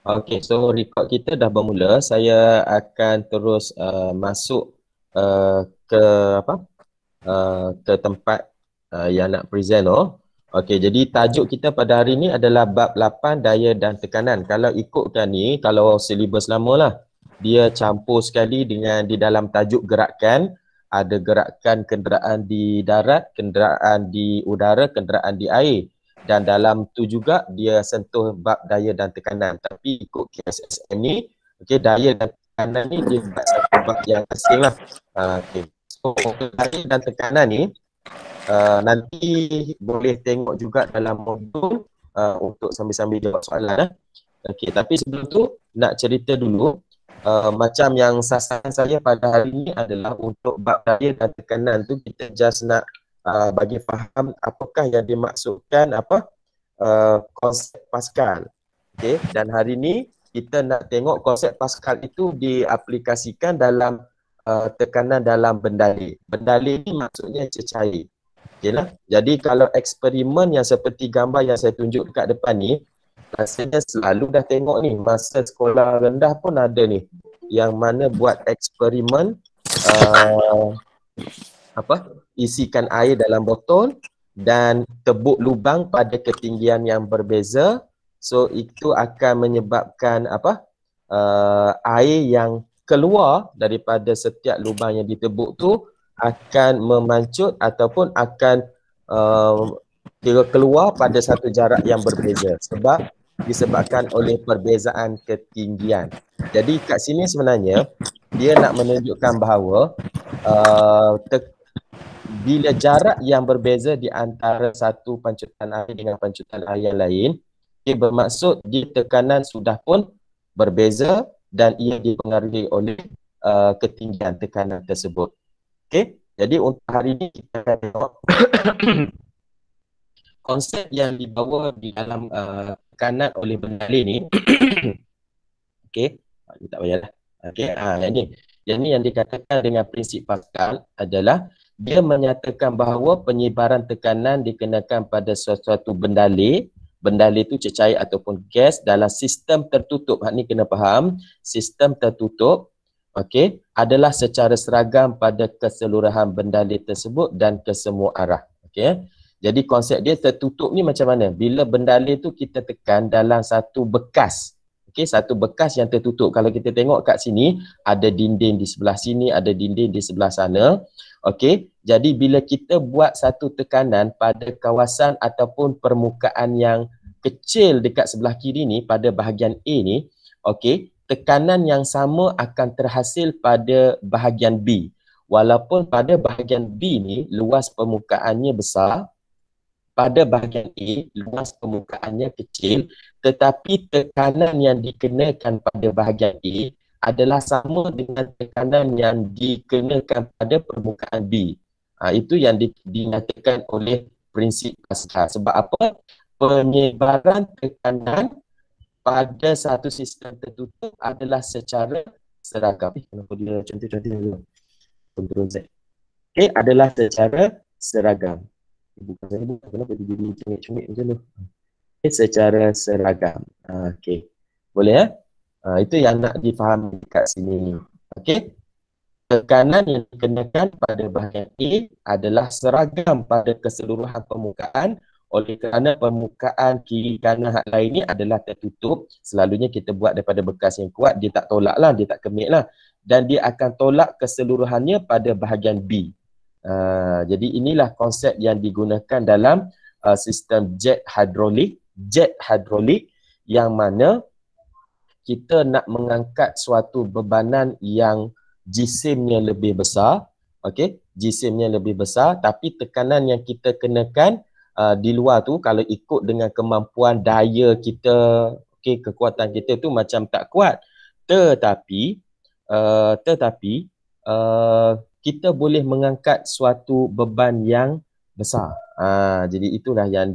Okey, so record kita dah bermula. Saya akan terus masuk ke apa? Ke tempat yang nak present oh. Okey, jadi tajuk kita pada hari ni adalah bab 8 daya dan tekanan. Kalau ikutkan ni, kalau silibus lama lah, dia campur sekali dengan di dalam tajuk gerakan, ada gerakan kenderaan di darat, kenderaan di udara, kenderaan di air. Dan dalam tu juga dia sentuh bab daya dan tekanan. Tapi ikut KSSM ni, okey, daya dan tekanan ni dia buat satu bab yang asing lah. Okey. So daya dan tekanan ni nanti boleh tengok juga dalam modul untuk sambil-sambil jawab soalan. Okey, tapi sebelum tu nak cerita dulu macam yang sasaran saya pada hari ini adalah untuk bab daya dan tekanan tu kita just nak bagi faham apakah yang dimaksudkan konsep Pascal. Okey, dan hari ni kita nak tengok konsep Pascal itu diaplikasikan dalam tekanan dalam bendalih. Bendalih ni maksudnya cecair. Okeylah. Jadi kalau eksperimen yang seperti gambar yang saya tunjuk dekat depan ni, rasanya selalu dah tengok ni, masa sekolah rendah pun ada ni, yang mana buat eksperimen isikan air dalam botol dan tebuk lubang pada ketinggian yang berbeza. So itu akan menyebabkan air yang keluar daripada setiap lubang yang ditebuk tu akan memancut ataupun akan keluar pada satu jarak yang berbeza sebab disebabkan oleh perbezaan ketinggian. Jadi kat sini sebenarnya dia nak menunjukkan bahawa bila jarak yang berbeza di antara satu pancutan air dengan pancutan air yang lain, ia bermaksud di tekanan sudah pun berbeza dan ia dipengaruhi oleh ketinggian tekanan tersebut. Okey, jadi untuk hari ini kita akan tengok konsep yang dibawa di dalam tekanan oleh bendalih ni. Okey, tak payahlah. Okey, yang ni yang dikatakan dengan prinsip Pascal adalah dia menyatakan bahawa penyebaran tekanan dikenakan pada suatu bendalih. Bendalih itu cecair ataupun gas dalam sistem tertutup. Hak ni kena faham, sistem tertutup adalah secara seragam pada keseluruhan bendalih tersebut dan ke semua arah. Okey. Jadi konsep dia tertutup ni macam mana? Bila bendalih tu kita tekan dalam satu bekas. Okey, satu bekas yang tertutup. Kalau kita tengok kat sini, ada dinding di sebelah sini, ada dinding di sebelah sana. Okey, jadi bila kita buat satu tekanan pada kawasan ataupun permukaan yang kecil dekat sebelah kiri ni, pada bahagian A ni, okey, tekanan yang sama akan terhasil pada bahagian B. Walaupun pada bahagian B ni luas permukaannya besar, pada bahagian A luas permukaannya kecil, tetapi tekanan yang dikenakan pada bahagian A adalah sama dengan tekanan yang dikenakan pada permukaan B. Itu yang dinyatakan oleh prinsip Pascal. Sebab apa? Penyebaran tekanan pada satu sistem tertutup adalah secara seragam. Kenapa dia cantik-cantik dulu? Ctrl Z. Okey, adalah secara seragam. Bukan saya bukan, kenapa dia jadi cengik-cengik macam tu? Okay, secara seragam. Okey. Boleh ya? Itu yang nak difahami kat sini. Okey. Tekanan yang dikenakan pada bahagian A adalah seragam pada keseluruhan permukaan. Oleh kerana permukaan kiri kanan hak lain ni adalah tertutup, selalunya kita buat daripada bekas yang kuat, dia tak tolak lah, dia tak kemik lah. Dan dia akan tolak keseluruhannya pada bahagian B. Jadi inilah konsep yang digunakan dalam sistem jet hidrolik yang mana kita nak mengangkat suatu bebanan yang jisimnya lebih besar, okey, jisimnya lebih besar, tapi tekanan yang kita kenakan di luar tu kalau ikut dengan kemampuan daya kita, okey, kekuatan kita tu macam tak kuat, tetapi kita boleh mengangkat suatu beban yang besar. Jadi itulah yang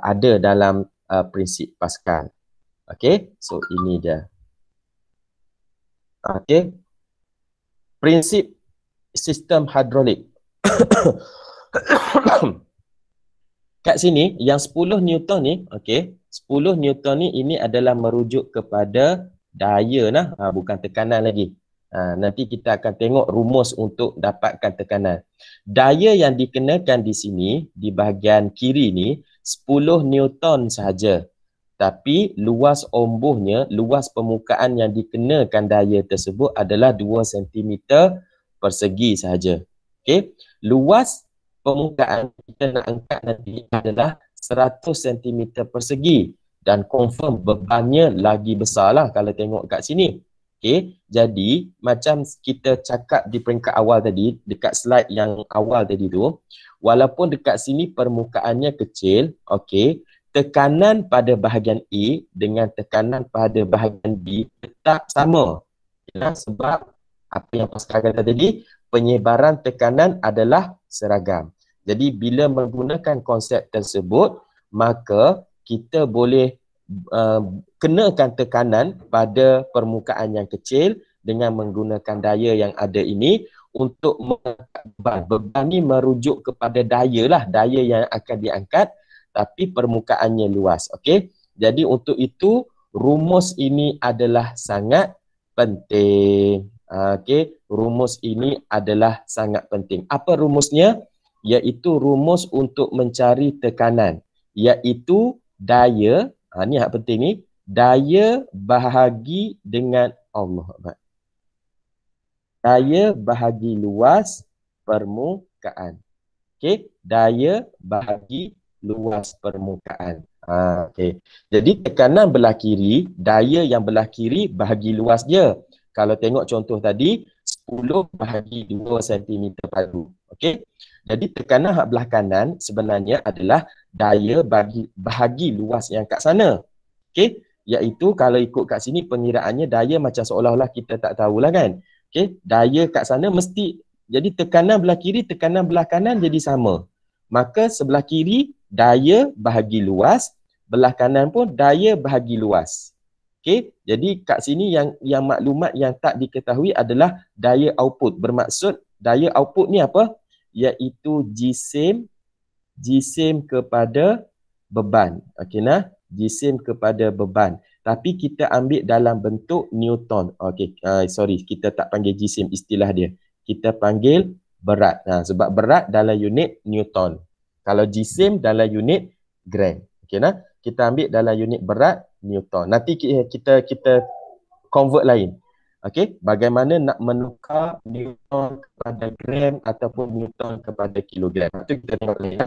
ada dalam prinsip Pascal. Okey, so ini dia. Okey, prinsip sistem hidrolik. kat sini yang 10 Newton ni, okey, 10 Newton ni ini adalah merujuk kepada daya lah, bukan tekanan lagi. Nanti kita akan tengok rumus untuk dapatkan tekanan. Daya yang dikenakan di sini, di bahagian kiri ni, 10 Newton sahaja. Tapi luas ombuhnya, luas permukaan yang dikenakan daya tersebut adalah 2 cm persegi sahaja. Okey, luas permukaan kita nak angkat nanti adalah 100 cm persegi dan confirm bebannya lagi besar lah kalau tengok kat sini. Okey, jadi macam kita cakap di peringkat awal tadi, dekat slide yang awal tadi tu, walaupun dekat sini permukaannya kecil, okey, tekanan pada bahagian A dengan tekanan pada bahagian B tetap sama. Ya, sebab apa yang Pascal kata tadi, penyebaran tekanan adalah seragam. Jadi bila menggunakan konsep tersebut, maka kita boleh kenakan tekanan pada permukaan yang kecil dengan menggunakan daya yang ada ini untuk mengangkat beban. Beban ni merujuk kepada daya lah, daya yang akan diangkat tapi permukaannya luas. Okey. Jadi untuk itu rumus ini adalah sangat penting. Okey, rumus ini adalah sangat penting. Apa rumusnya? Iaitu rumus untuk mencari tekanan, iaitu daya, ni yang penting ni, daya bahagi dengan Allah. Daya bahagi luas permukaan. Okey, daya bahagi luas permukaan. Okey. Jadi tekanan belah kiri, daya yang belah kiri bahagi luas dia. Kalau tengok contoh tadi, 10 bahagi 2 cm padu. Okey. Jadi tekanan hak belah kanan sebenarnya adalah daya bahagi luas yang kat sana. Okey. Iaitu kalau ikut kat sini pengiraannya daya macam seolah-olah kita tak tahulah kan. Okey. Daya kat sana mesti, jadi tekanan belah kiri, tekanan belah kanan jadi sama. Maka sebelah kiri daya bahagi luas, belah kanan pun daya bahagi luas. Okey, jadi kat sini yang maklumat yang tak diketahui adalah daya output. Bermaksud daya output ni apa? Iaitu jisim kepada beban. Okey nah, jisim kepada beban. Tapi kita ambil dalam bentuk Newton. Okey, sorry, kita tak panggil jisim, istilah dia. Kita panggil berat. Sebab berat dalam unit Newton. Kalau jisim dalam unit gram. Okey nah, kita ambil dalam unit berat Newton. Nanti kita convert lain. Okey, bagaimana nak menukar Newton kepada gram ataupun Newton kepada kilogram. Itu kita tengok lain.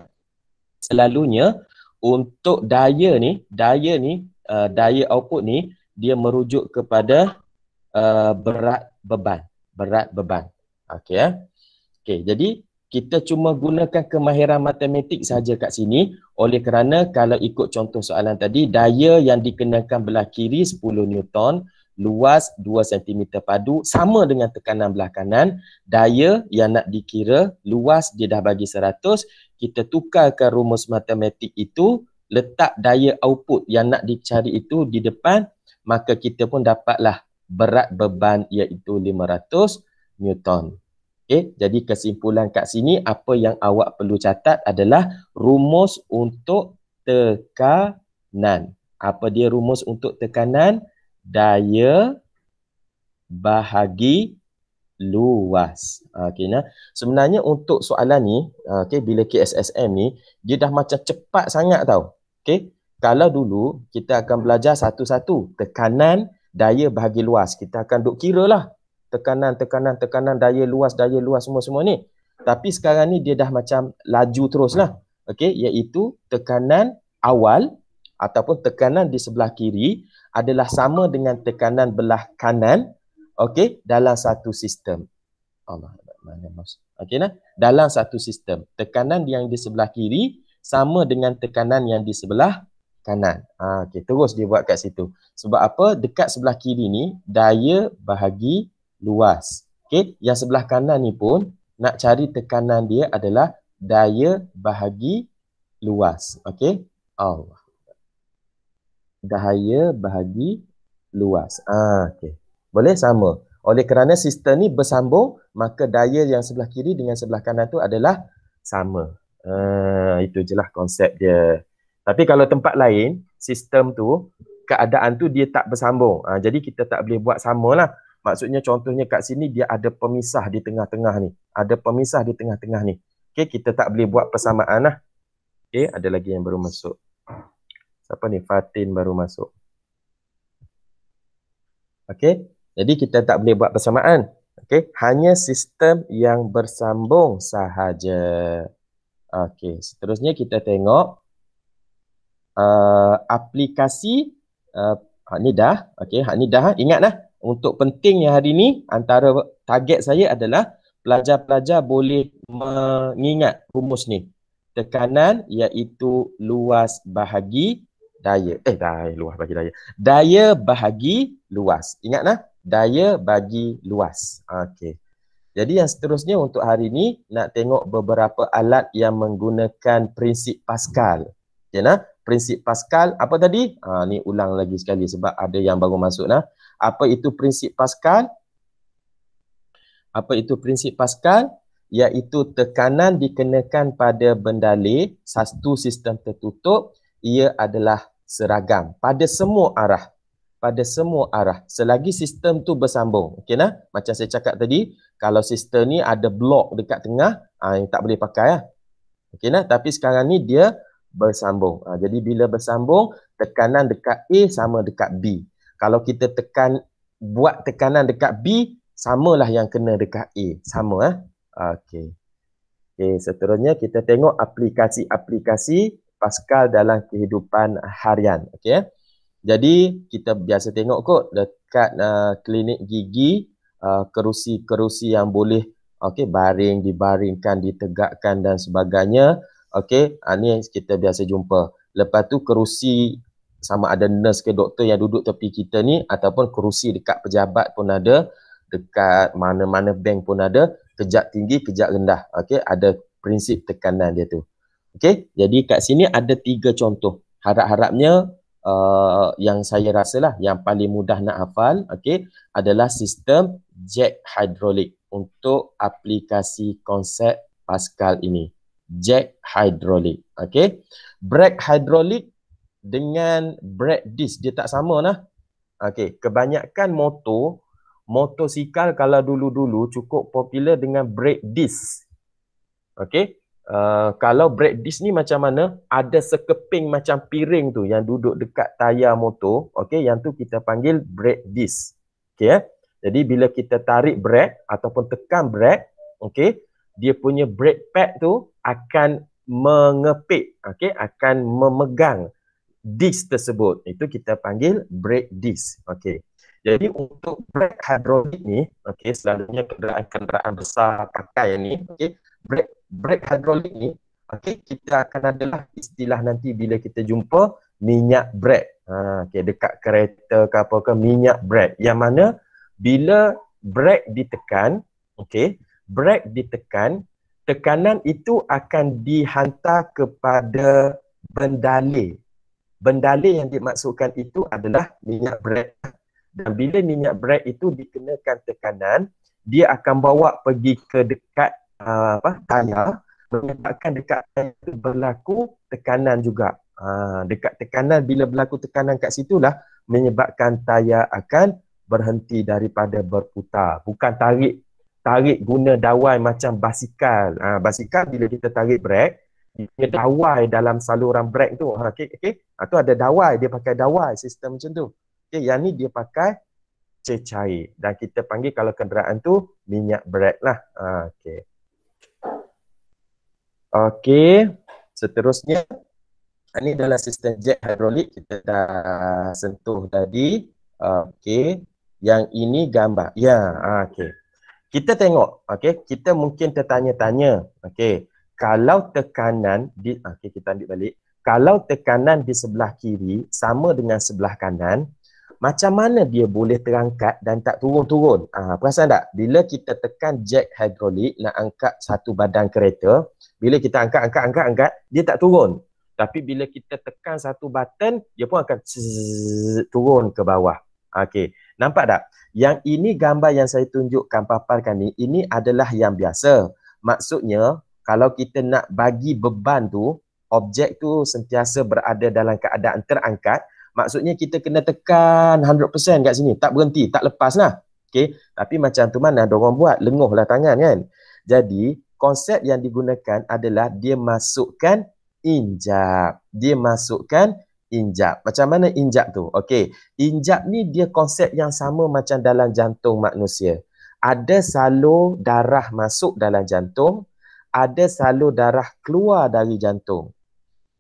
Selalunya untuk daya output ni dia merujuk kepada berat beban. Okey ya. Okey, jadi kita cuma gunakan kemahiran matematik saja kat sini. Oleh kerana kalau ikut contoh soalan tadi, daya yang dikenakan belah kiri 10 Newton, luas 2 cm padu, sama dengan tekanan belah kanan. Daya yang nak dikira, luas dia dah bagi 100, kita tukarkan rumus matematik itu, letak daya output yang nak dicari itu di depan, maka kita pun dapatlah berat beban iaitu 500 Newton. Okay, jadi kesimpulan kat sini, apa yang awak perlu catat adalah rumus untuk tekanan. Apa dia rumus untuk tekanan? Daya bahagi luas. Okay, nah. Sebenarnya untuk soalan ni, bila KSSM ni, dia dah macam cepat sangat tau. Okay, kalau dulu kita akan belajar satu-satu. Tekanan, daya bahagi luas. Kita akan duk kira lah. Tekanan, daya luas semua ni. Tapi sekarang ni dia dah macam laju terus lah. Okey, iaitu tekanan awal ataupun tekanan di sebelah kiri adalah sama dengan tekanan belah kanan, okey, dalam satu sistem. Allah, mana mas? Okey nah, dalam satu sistem. Tekanan yang di sebelah kiri sama dengan tekanan yang di sebelah kanan. Okey, terus dia buat kat situ. Sebab apa? Dekat sebelah kiri ni daya bahagi luas. Okey, yang sebelah kanan ni pun nak cari tekanan dia adalah daya bahagi luas. Okey. Allah. Daya bahagi luas. Okey. Boleh sama. Oleh kerana sistem ni bersambung, maka daya yang sebelah kiri dengan sebelah kanan tu adalah sama. Itu je lah konsep dia. Tapi kalau tempat lain, sistem tu, keadaan tu dia tak bersambung. Jadi kita tak boleh buat sama lah. Maksudnya contohnya kat sini dia ada pemisah di tengah-tengah ni. Ada pemisah di tengah-tengah ni. Okay, kita tak boleh buat persamaan lah. Okay, ada lagi yang baru masuk. Siapa ni? Fatin baru masuk. Okay, jadi kita tak boleh buat persamaan. Okay, hanya sistem yang bersambung sahaja. Okay, seterusnya kita tengok aplikasi. Hak ni dah. Okay, hak ni dah. Ingatlah, untuk pentingnya hari ni, antara target saya adalah pelajar-pelajar boleh mengingat rumus ni. Tekanan iaitu luas bahagi daya. Luas bahagi daya. Daya bahagi luas. Ingatlah, daya bagi luas. Okey. Jadi yang seterusnya untuk hari ni nak tengok beberapa alat yang menggunakan prinsip Pascal. Okay, nah? Prinsip Pascal apa tadi? Ni ulang lagi sekali sebab ada yang baru masuk nah. Apa itu prinsip Pascal? Apa itu prinsip Pascal? Iaitu tekanan dikenakan pada bendaleh satu sistem tertutup, ia adalah seragam pada semua arah. Pada semua arah selagi sistem tu bersambung. Okey nah? Macam saya cakap tadi, kalau sistem ni ada blok dekat tengah, tak boleh pakai lah. Okey nah? Tapi sekarang ni dia bersambung. Jadi bila bersambung, tekanan dekat A sama dekat B. Kalau kita buat tekanan dekat B, samalah yang kena dekat A. Sama Okey. Okey, seterusnya kita tengok aplikasi-aplikasi Pascal dalam kehidupan harian. Okey. Jadi kita biasa tengok kot dekat klinik gigi, kerusi-kerusi yang boleh baring, dibaringkan, ditegakkan dan sebagainya. Okey, ni kita biasa jumpa. Lepas tu kerusi sama ada nurse ke doktor yang duduk tepi kita ni, ataupun kerusi dekat pejabat pun ada, dekat mana-mana bank pun ada, kejap tinggi, kejap rendah. Okey, ada prinsip tekanan dia tu. Okey, jadi kat sini ada 3 contoh. Harap-harapnya yang saya rasalah yang paling mudah nak hafal, okey, adalah sistem jack hidrolik untuk aplikasi konsep Pascal ini. Jack hidrolik. Okey. Brake hidrolik dengan brake disc dia tak sama nah. Okey, kebanyakan motosikal kalau dulu-dulu cukup popular dengan brake disc. Okey. Kalau brake disc ni macam mana? Ada sekeping macam piring tu yang duduk dekat tayar motor. Okey, yang tu kita panggil brake disc. Okey Jadi bila kita tarik brake ataupun tekan brake, okey, dia punya brake pad tu akan mengepit, okey, akan memegang disc tersebut. Itu kita panggil brake disc. Okey. Jadi untuk brake hidrolik ni, okey, selalunya kenderaan-kenderaan besar pakai yang ni, okey. Brake hidrolik ni, okey, kita akan adalah istilah nanti bila kita jumpa minyak brake. Okey, dekat kereta ke apa ke, minyak brake. Yang mana bila brake ditekan, okey, brake ditekan, tekanan itu akan dihantar kepada bendaleh. Bendaleh yang dimaksudkan itu adalah minyak brake. Dan bila minyak brake itu dikenakan tekanan, dia akan bawa pergi ke dekat tayar, menyebabkan dekat tayar itu berlaku tekanan juga. Dekat tekanan, bila berlaku tekanan kat situlah menyebabkan tayar akan berhenti daripada berputar. Bukan tarik guna dawai macam basikal. Basikal bila kita tarik brake, dia dawai dalam saluran brake tu. Okey. Tu ada dawai, dia pakai dawai sistem macam tu. Okey, yang ni dia pakai cecair dan kita panggil kalau kenderaan tu minyak brake lah. Okey. Okey, seterusnya ini adalah sistem jack hidrolik, kita dah sentuh tadi. Okey, yang ini gambar. Ya, okey. Kita tengok, okey, kita mungkin tertanya-tanya, okey, kalau tekanan di kita ambil balik. Kalau tekanan di sebelah kiri sama dengan sebelah kanan, macam mana dia boleh terangkat dan tak turun-turun? Perasan tak? Bila kita tekan jack hidrolik nak angkat satu badan kereta, bila kita angkat, dia tak turun. Tapi bila kita tekan satu button, dia pun akan turun ke bawah. Okey, nampak tak? Yang ini gambar yang saya tunjukkan paparkan ni, ini adalah yang biasa. Maksudnya, kalau kita nak bagi beban tu, objek tu sentiasa berada dalam keadaan terangkat, maksudnya kita kena tekan 100% kat sini, tak berhenti, tak lepas lah. Okay? Tapi macam tu mana ada orang buat, lenguh lah tangan kan. Jadi konsep yang digunakan adalah dia masukkan injap. Dia masukkan injap. Macam mana injap tu? Okey, injap ni dia konsep yang sama macam dalam jantung manusia. Ada salur darah masuk dalam jantung, ada salur darah keluar dari jantung.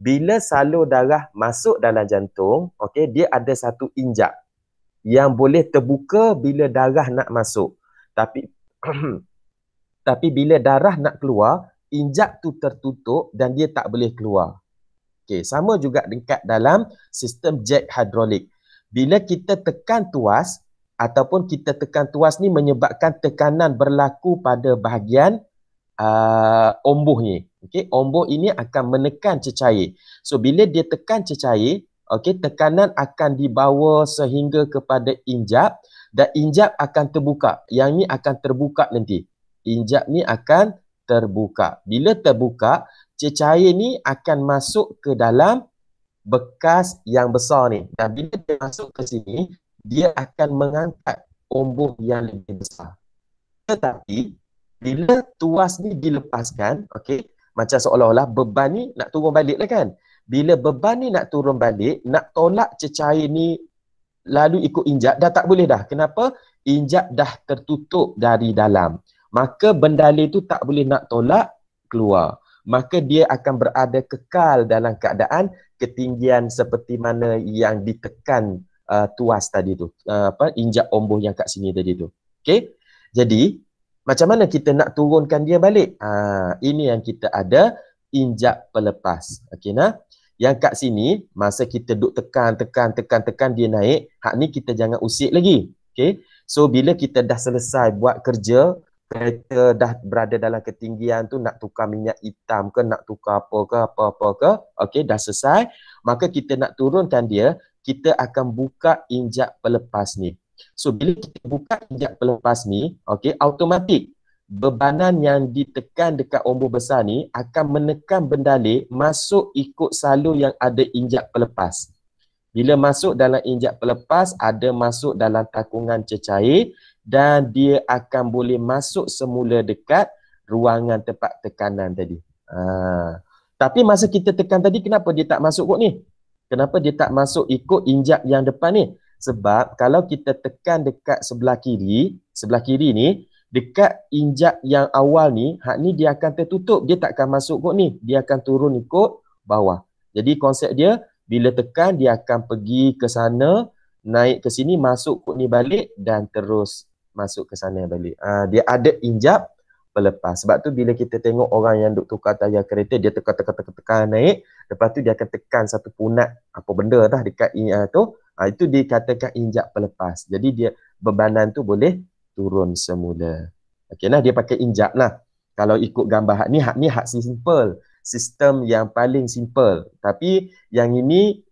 Bila salur darah masuk dalam jantung, okey, dia ada satu injap yang boleh terbuka bila darah nak masuk. Tapi tapi bila darah nak keluar, injap tu tertutup dan dia tak boleh keluar. Okey, sama juga dekat dalam sistem jet hidrolik. Bila kita tekan tuas ataupun kita tekan tuas ni menyebabkan tekanan berlaku pada bahagian ombuh ni. Okey, ombuh ini akan menekan cecair. So bila dia tekan cecair, okey, tekanan akan dibawa sehingga kepada injap dan injap akan terbuka. Yang ni akan terbuka nanti. Injap ni akan terbuka. Bila terbuka, cecair ni akan masuk ke dalam bekas yang besar ni. Dan bila dia masuk ke sini, dia akan mengangkat ombuh yang lebih besar. Tetapi bila tuas ni dilepaskan, okey, macam seolah-olah beban ni nak turun balik lah kan. Bila beban ni nak turun balik, nak tolak cecair ni lalu ikut injap, dah tak boleh dah. Kenapa? Injap dah tertutup dari dalam. Maka bendalai tu tak boleh nak tolak keluar. Maka dia akan berada kekal dalam keadaan ketinggian seperti mana yang ditekan tuas tadi tu. Injap ombuh yang kat sini tadi tu. Okey? Jadi macam mana kita nak turunkan dia balik? Ini yang kita ada injap pelepas. Okey nah. Yang kat sini masa kita duk tekan dia naik, hak ni kita jangan usik lagi. Okey. So bila kita dah selesai buat kerja, kereta dah berada dalam ketinggian tu, nak tukar minyak hitam ke, nak tukar apa ke, okey, dah selesai, maka kita nak turunkan dia, kita akan buka injap pelepas ni. So bila kita buka injap pelepas ni, okey, automatik bebanan yang ditekan dekat ombuh besar ni akan menekan bendalai masuk ikut salur yang ada injap pelepas. Bila masuk dalam injap pelepas, ada masuk dalam takungan cecair dan dia akan boleh masuk semula dekat ruangan tempat tekanan tadi. Tapi masa kita tekan tadi, kenapa dia tak masuk kot ni? Kenapa dia tak masuk ikut injap yang depan ni? Sebab kalau kita tekan dekat sebelah kiri ni, dekat injap yang awal ni, hak ni dia akan tertutup, dia tak akan masuk kot ni, dia akan turun ikut bawah. Jadi konsep dia, bila tekan dia akan pergi ke sana, naik ke sini, masuk kot ni balik dan terus masuk ke sana balik. Dia ada injap pelepas. Sebab tu bila kita tengok orang yang duk tukar tayar kereta, dia tekan naik, lepas tu dia akan tekan satu punat apa benda dah dekat tu, itu dikatakan injap pelepas. Jadi dia bebanan tu boleh turun semula. Okey nah, dia pakai injap lah. Kalau ikut gambar hak ni hak simple, sistem yang paling simple. Tapi yang ini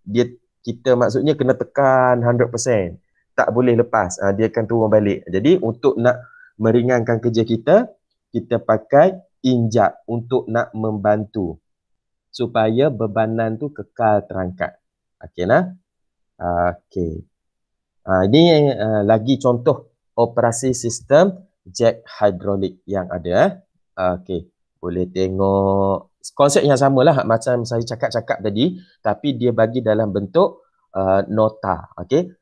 kita maksudnya kena tekan 100%. Tak boleh lepas, dia akan turun balik. Jadi untuk nak meringankan kerja kita pakai injap untuk nak membantu supaya bebanan tu kekal terangkat. Okey nah. Okey. Ini lagi contoh operasi sistem jet hidrolik yang ada. Okey, boleh tengok konsep yang samalah macam saya cakap tadi, tapi dia bagi dalam bentuk nota. Okey.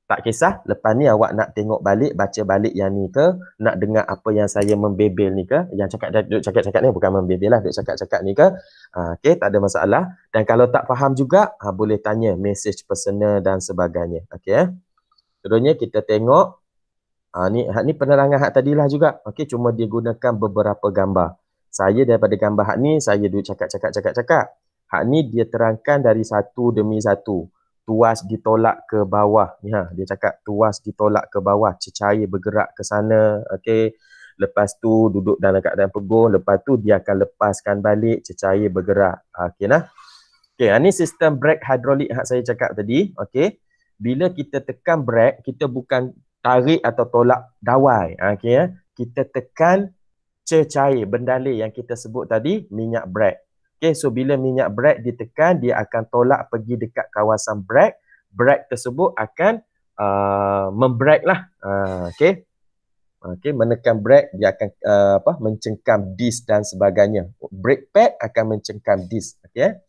Tak kisah, lepas ni awak nak tengok balik, baca balik yang ni ke, nak dengar apa yang saya membebel ni ke, yang cakap ni bukan membebel lah, duk cakap ni ke, okey, tak ada masalah. Dan kalau tak faham juga, boleh tanya, message personal dan sebagainya. Okey. Seterusnya kita tengok, ni penerangan hak tadilah juga. Okey, cuma dia gunakan beberapa gambar. Saya daripada gambar hak ni, saya duk cakap. Hak ni dia terangkan dari satu demi satu. Tuas ditolak ke bawah. Dia cakap tuas ditolak ke bawah, cecair bergerak ke sana. Okey. Lepas tu duduk dalam keadaan peguh, lepas tu dia akan lepaskan balik, cecair bergerak. Okey nah. Okey, ini sistem brake hidrolik yang saya cakap tadi. Okey. Bila kita tekan brake, kita bukan tarik atau tolak dawai. Okey ya. Kita tekan cecair, bendalih yang kita sebut tadi, minyak brake. Okay, so bila minyak brake ditekan, dia akan tolak pergi dekat kawasan brake. Brake tersebut akan membrake lah. Okay. Okay, menekan brake, dia akan mencengkam disk dan sebagainya. Brake pad akan mencengkam disk. Okay.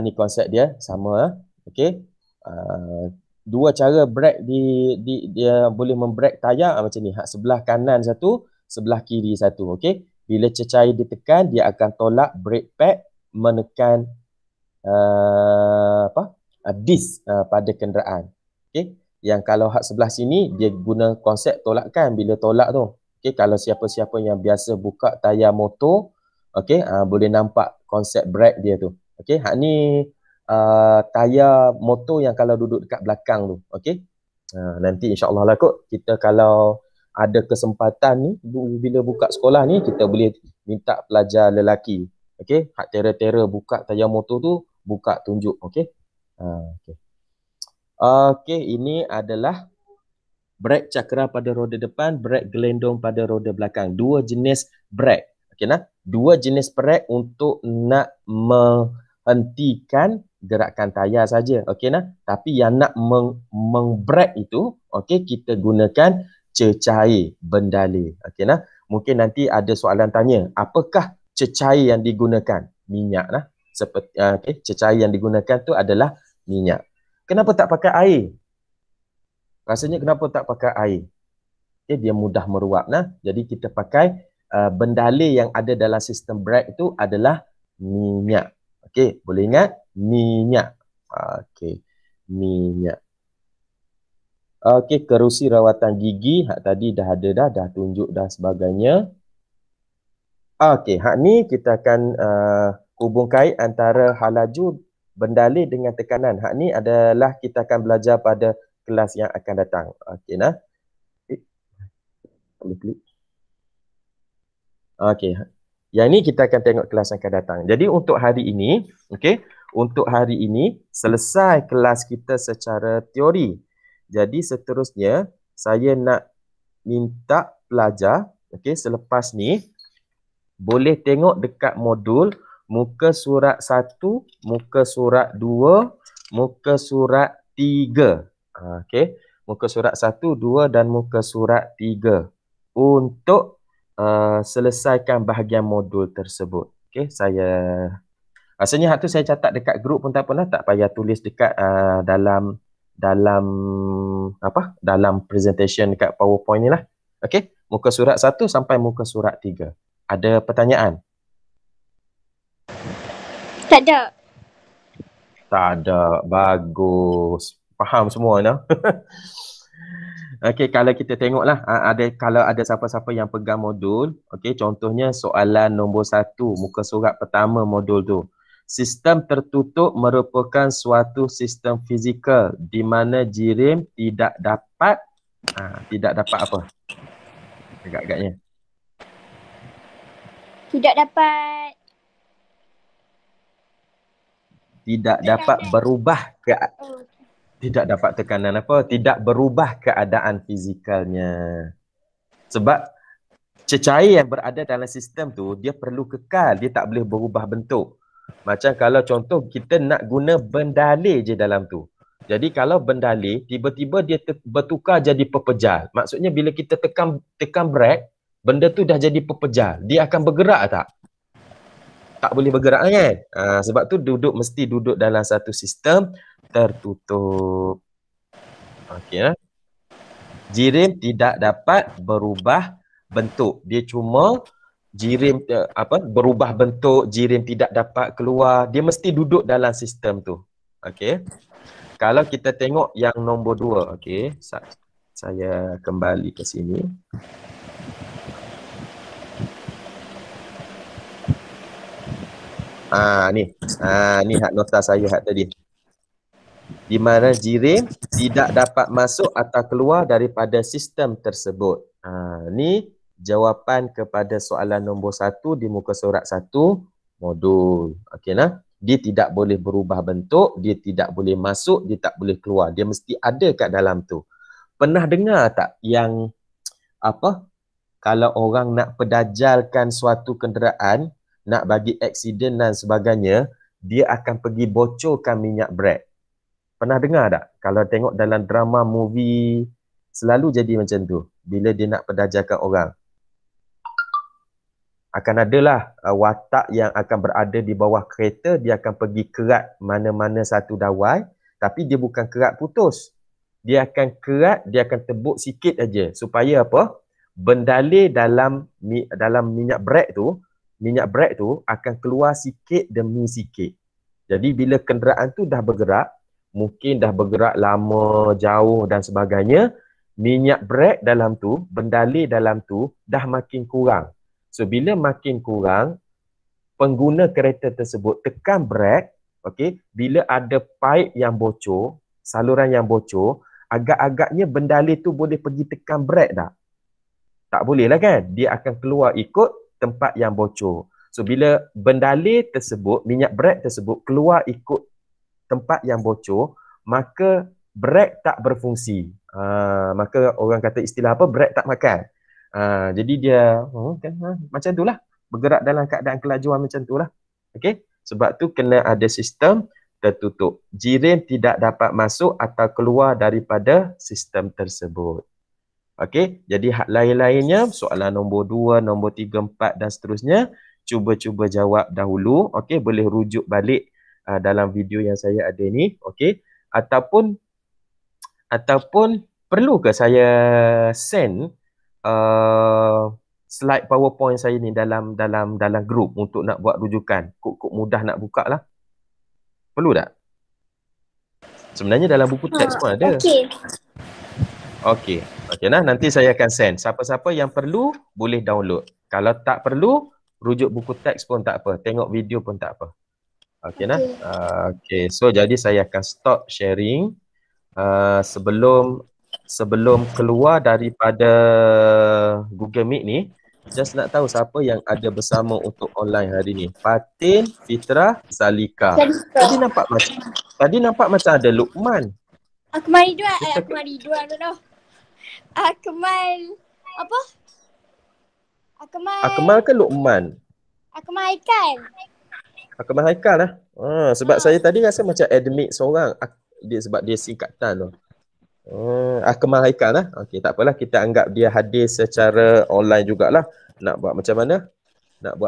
Ni konsep dia sama. Okay. Dua cara brake dia boleh membrake tayar macam ni. Sebelah kanan satu, sebelah kiri satu. Okay. Bila cecair ditekan, dia akan tolak brake pad menekan disk pada kenderaan. Okay. Yang kalau hak sebelah sini, dia guna konsep tolakkan bila tolak tu. Okay. Kalau siapa-siapa yang biasa buka tayar motor, okay, boleh nampak konsep brake dia tu. Okay. Hak ni tayar motor yang kalau duduk dekat belakang tu. Okay. Nanti insyaAllah lah kot, kita kalau ada kesempatan ni, bila buka sekolah ni, kita boleh minta pelajar lelaki. Okay. Hak tera-tera buka tayar motor tu, buka tunjuk. Okay. Okay. Okay, ini adalah brake cakra pada roda depan, brake gelendong pada roda belakang. Dua jenis brake. Okay, nah? Dua jenis brake untuk nak menghentikan gerakan tayar saja. Okay, nah? Tapi yang nak mengbrake itu, okay, kita gunakan cecair bendalih. Okay, nah? Mungkin nanti ada soalan tanya, apakah cecair yang digunakan? Minyak, nah? Seperti okay, cecair yang digunakan tu adalah minyak. Kenapa tak pakai air? Rasanya kenapa tak pakai air? Okay, dia mudah meruap. Nah. Jadi kita pakai bendalih yang ada dalam sistem brake itu adalah minyak. Okey, boleh ingat? Minyak. Okey, minyak. Okey, kerusi rawatan gigi. Hak tadi dah ada dah tunjuk dah sebagainya. Okey, hak ni kita akan hubung kait antara halaju bendalih dengan tekanan. Hak ni adalah kita akan belajar pada kelas yang akan datang. Okey, nah. Okey. Yang ni kita akan tengok kelas yang akan datang. Jadi untuk hari ini, okey, untuk hari ini selesai kelas kita secara teori. Jadi seterusnya saya nak minta pelajar, okey, selepas ni boleh tengok dekat modul muka surat 1, muka surat 2, muka surat 3. Okey, muka surat 1, 2 dan muka surat 3 untuk selesaikan bahagian modul tersebut. Okey, saya rasanya hak tu saya catat dekat grup pun tak apalah, tak payah tulis dekat dalam presentation dekat PowerPoint ni lah. Okey, muka surat 1 sampai muka surat 3. Ada pertanyaan? Tak ada. Tak ada. Bagus. Faham semua nah. Okey, kalau kita tengoklah kalau ada siapa-siapa yang pegang modul, okey, contohnya soalan nombor 1 muka surat pertama modul tu. Sistem tertutup merupakan suatu sistem fizikal di mana jirim tidak dapat apa? Agak-agaknya. Tidak dapat berubah tidak dapat tekanan apa? Tidak berubah keadaan fizikalnya. Sebab cecair yang berada dalam sistem tu, dia perlu kekal. Dia tak boleh berubah bentuk. Macam kalau contoh kita nak guna bendalih je dalam tu. Jadi kalau bendalih, tiba-tiba dia bertukar jadi pepejal. Maksudnya bila kita tekan brake, benda tu dah jadi pepejal. Dia akan bergerak tak? Tak boleh bergerak kan? Sebab tu mesti duduk dalam satu sistem tertutup. Okey. Jirim tidak dapat berubah bentuk. Dia cuma jirim berubah bentuk, jirim tidak dapat keluar. Dia mesti duduk dalam sistem tu. Okey. Kalau kita tengok yang nombor 2, okey. Saya kembali ke sini. Ni hak nota saya hak tadi. Di mana jirim tidak dapat masuk atau keluar daripada sistem tersebut. Ni jawapan kepada soalan nombor 1 di muka surat 1 modul. Okey nah. Dia tidak boleh berubah bentuk, dia tidak boleh masuk, dia tak boleh keluar. Dia mesti ada kat dalam tu. Pernah dengar tak yang kalau orang nak pedajalkan suatu kenderaan, nak bagi aksiden dan sebagainya, dia akan pergi bocorkan minyak brake. Pernah dengar tak? Kalau tengok dalam drama, movie, selalu jadi macam tu. Bila dia nak pedajalkan orang, akan adalah watak yang akan berada di bawah kereta, dia akan pergi kerat mana-mana satu dawai, tapi dia bukan kerat putus. Dia akan kerat, dia akan tebuk sikit aja supaya apa? Bendalih dalam minyak brake tu akan keluar sikit demi sikit. Jadi bila kenderaan tu dah bergerak, mungkin dah bergerak lama, jauh dan sebagainya, minyak brake dalam tu, bendalih dalam tu dah makin kurang. So bila makin kurang, pengguna kereta tersebut tekan brake, okey, bila ada pipe yang bocor, saluran yang bocor, agak-agaknya bendalih tu boleh pergi tekan brake dah. Tak boleh lah kan? Dia akan keluar ikut tempat yang bocor. So bila bendalih tersebut, minyak brake tersebut keluar ikut tempat yang bocor, maka brake tak berfungsi. Maka orang kata istilah apa? Brake tak makan. Jadi dia macam tu lah. Bergerak dalam keadaan kelajuan macam tu lah. Okay? Sebab tu kena ada sistem tertutup. Jirim tidak dapat masuk atau keluar daripada sistem tersebut. Okey, jadi hak lain-lainnya, soalan nombor 2, nombor 3, 4 dan seterusnya, cuba-cuba jawab dahulu. Okey, boleh rujuk balik dalam video yang saya ada ni. Okey, ataupun perlu ke saya send slide PowerPoint saya ni dalam group untuk nak buat rujukan. Kok mudah nak buka lah. Perlu tak? Sebenarnya dalam buku teks pun ada. Okey. Okey nah, nanti saya akan send. Siapa-siapa yang perlu boleh download. Kalau tak perlu, rujuk buku teks pun tak apa. Tengok video pun tak apa. Okey nah. Okey. So jadi saya akan stop sharing sebelum keluar daripada Google Meet ni. Just nak tahu siapa yang ada bersama untuk online hari ni. Fatin, Fitrah, Zalika. Tadi nampak macam ada Luqman. Akmal Ridwan tu. Akmal apa? Akmal ke Luqman? Akmal Haikal. Akmal Haikal lah. Sebab saya tadi rasa macam admit seorang. Sebab dia singkatan tu. Akmal Haikal lah. Okey, tak apalah, kita anggap dia hadir secara online jugalah. Nak buat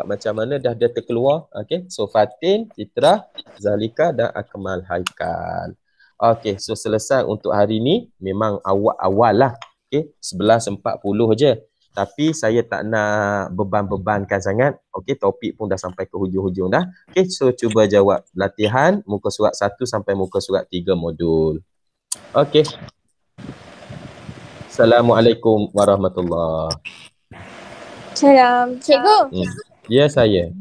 macam mana dah dia terkeluar. Okey, so Fatin, Fitrah, Zalika dan Akmal Haikal. Okey, so selesai untuk hari ni. Memang awal lah. Okey, 11.40 je. Tapi saya tak nak beban-bebankan sangat. Okey, topik pun dah sampai ke hujung-hujung dah. Okey, so cuba jawab latihan muka surat 1 sampai muka surat 3 modul. Okey. Assalamualaikum warahmatullahi. Salam. Cikgu. Ya, saya.